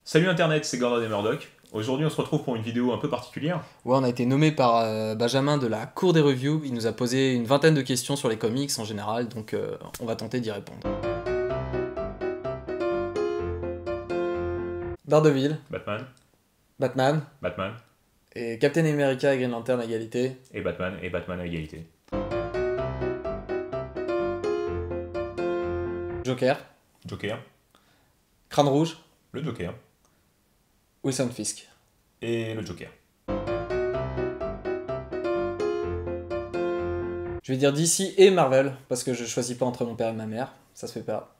Salut Internet, c'est Gordon et Murdoch. Aujourd'hui, on se retrouve pour une vidéo un peu particulière. Ouais, on a été nommé par Benjamin de la Cour des Reviews. Il nous a posé une vingtaine de questions sur les comics en général, donc on va tenter d'y répondre. Daredevil, Batman, Batman Batman, et Captain America et Green Lantern à égalité. et Batman à égalité. Joker, Joker, Crâne Rouge, le Joker Wilson Fisk. et le Joker. Je vais dire DC et Marvel, parce que je choisis pas entre mon père et ma mère, ça se fait pas.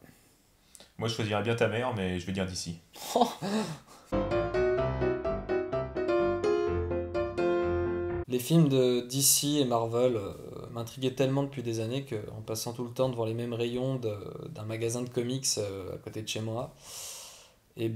Moi, je choisirais bien ta mère, mais je vais dire d'ici. Les films de DC et Marvel m'intriguaient tellement depuis des années qu'en passant tout le temps devant les mêmes rayons d'un magasin de comics à côté de chez moi, et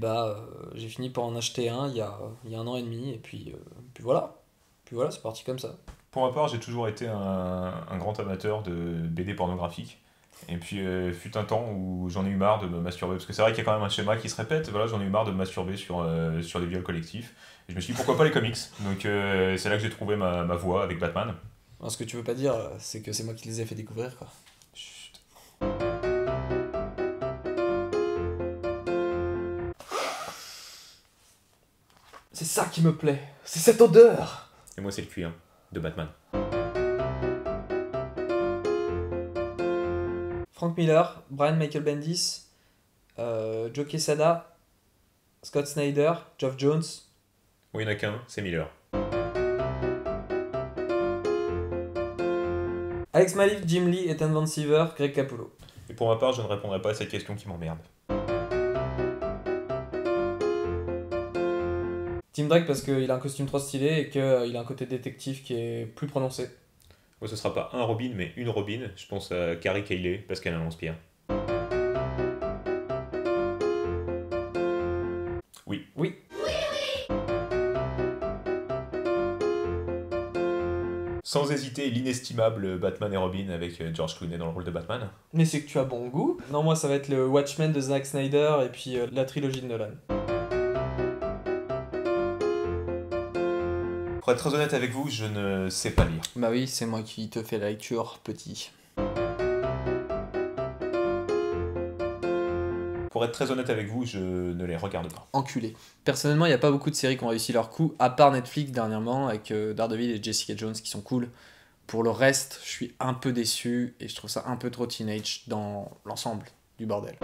j'ai fini par en acheter un il y a un an et demi, et puis voilà. Puis voilà, c'est parti comme ça. Pour ma part, j'ai toujours été un grand amateur de BD pornographique. Et puis, fut un temps où j'en ai eu marre de me masturber. Parce que c'est vrai qu'il y a quand même un schéma qui se répète. Voilà, j'en ai eu marre de me masturber sur des viols collectifs. Et je me suis dit pourquoi pas les comics. Donc, c'est là que j'ai trouvé ma voie avec Batman. Alors, ce que tu veux pas dire, c'est que c'est moi qui les ai fait découvrir, quoi. Chut. C'est ça qui me plaît, c'est cette odeur. Et moi, c'est le cuir de Batman. Frank Miller, Brian Michael Bendis, Joe Quesada, Scott Snyder, Geoff Jones. Oui, il n'y en a qu'un, c'est Miller. Alex Maliff, Jim Lee, Ethan Van Sciver, Greg Capullo. Et pour ma part, je ne répondrai pas à cette question qui m'emmerde. Tim Drake parce qu'il a un costume trop stylé et qu'il a un côté détective qui est plus prononcé. Moi, ce sera pas un Robin, mais une Robin. Je pense à Carrie Cayley, parce qu'elle m'inspire. Oui. Oui. Sans hésiter, l'inestimable Batman et Robin avec George Clooney dans le rôle de Batman. Mais c'est que tu as bon goût. Non, moi ça va être le Watchmen de Zack Snyder et puis la trilogie de Nolan. Pour être très honnête avec vous, je ne sais pas lire. Bah oui, c'est moi qui te fais la lecture, petit. Pour être très honnête avec vous, je ne les regarde pas. Enculé. Personnellement, il n'y a pas beaucoup de séries qui ont réussi leur coup, à part Netflix dernièrement, avec Daredevil et Jessica Jones qui sont cool. Pour le reste, je suis un peu déçu et je trouve ça un peu trop teenage dans l'ensemble du bordel.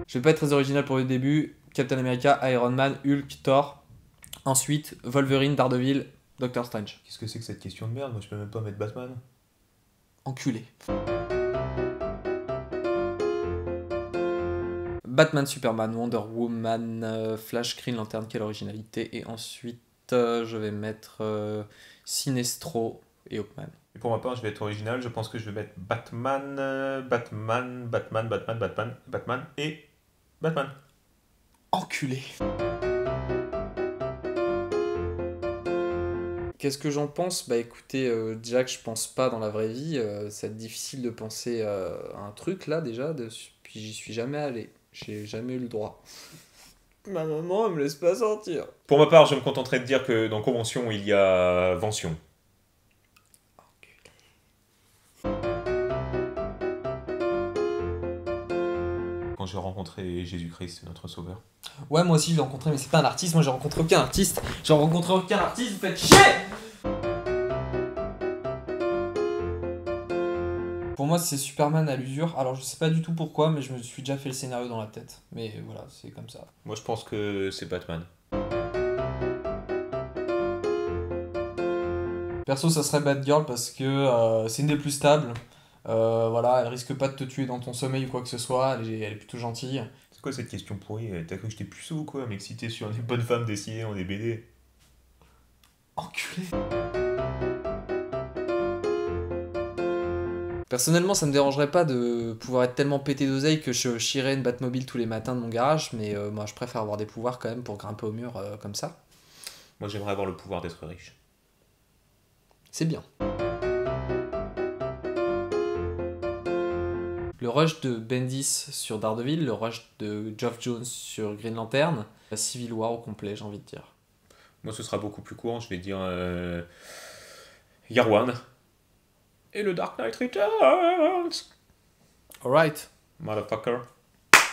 Je vais pas être très original pour le début. Captain America, Iron Man, Hulk, Thor. Ensuite, Wolverine, Daredevil, Doctor Strange. Qu'est-ce que c'est que cette question de merde? Moi, je peux même pas mettre Batman. Enculé. Batman, Superman, Wonder Woman, Flash, Green Lantern, quelle originalité. Et ensuite, je vais mettre Sinestro et Hawkman. Et pour ma part, je vais être original. Je pense que je vais mettre Batman, Batman et Batman. Enculé. Qu'est-ce que j'en pense? Bah écoutez, déjà que je pense pas dans la vraie vie, ça va être difficile de penser à un truc là déjà, puis j'y suis jamais allé. J'ai jamais eu le droit. Ma maman, elle me laisse pas sortir. Pour ma part, je me contenterai de dire que dans Convention, il y a Vention. Quand j'ai rencontré Jésus-Christ, notre sauveur. Ouais, moi aussi je l'ai rencontré, mais c'est pas un artiste, moi j'ai rencontré aucun artiste. J'ai rencontré aucun artiste, vous faites chier! Pour moi, c'est Superman à l'usure. Alors, je sais pas du tout pourquoi, mais je me suis déjà fait le scénario dans la tête. Mais voilà, c'est comme ça. Moi, je pense que c'est Batman. Perso, ça serait Batgirl parce que c'est une des plus stables. Voilà, elle risque pas de te tuer dans ton sommeil ou quoi que ce soit. Elle est plutôt gentille. C'est quoi cette question pourrie? T'as cru que j'étais puceau ou quoi, à m'exciter sur des bonnes femmes dessinées dans des BD? Enculé. Personnellement, ça me dérangerait pas de pouvoir être tellement pété d'oseille que je chierais une Batmobile tous les matins de mon garage, mais moi je préfère avoir des pouvoirs quand même pour grimper au mur comme ça. Moi, j'aimerais avoir le pouvoir d'être riche. C'est bien. Le rush de Bendis sur Daredevil, le rush de Geoff Jones sur Green Lantern, Civil War au complet, j'ai envie de dire. Moi, ce sera beaucoup plus court. Je vais dire Year One. Et le Dark Knight Returns. Alright. Motherfucker.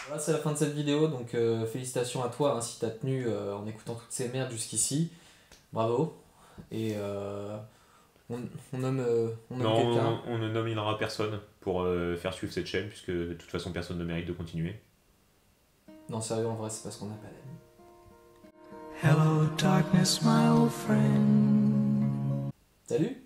Voilà, c'est la fin de cette vidéo, donc félicitations à toi hein, si t'as tenu en écoutant toutes ces merdes jusqu'ici. Bravo. Et on nomme quelqu'un. On ne nominera personne pour faire suivre cette chaîne, puisque de toute façon, personne ne mérite de continuer. Non, sérieux, en vrai, c'est parce qu'on n'a pas d'amis. Hello, darkness, my old friend. Salut!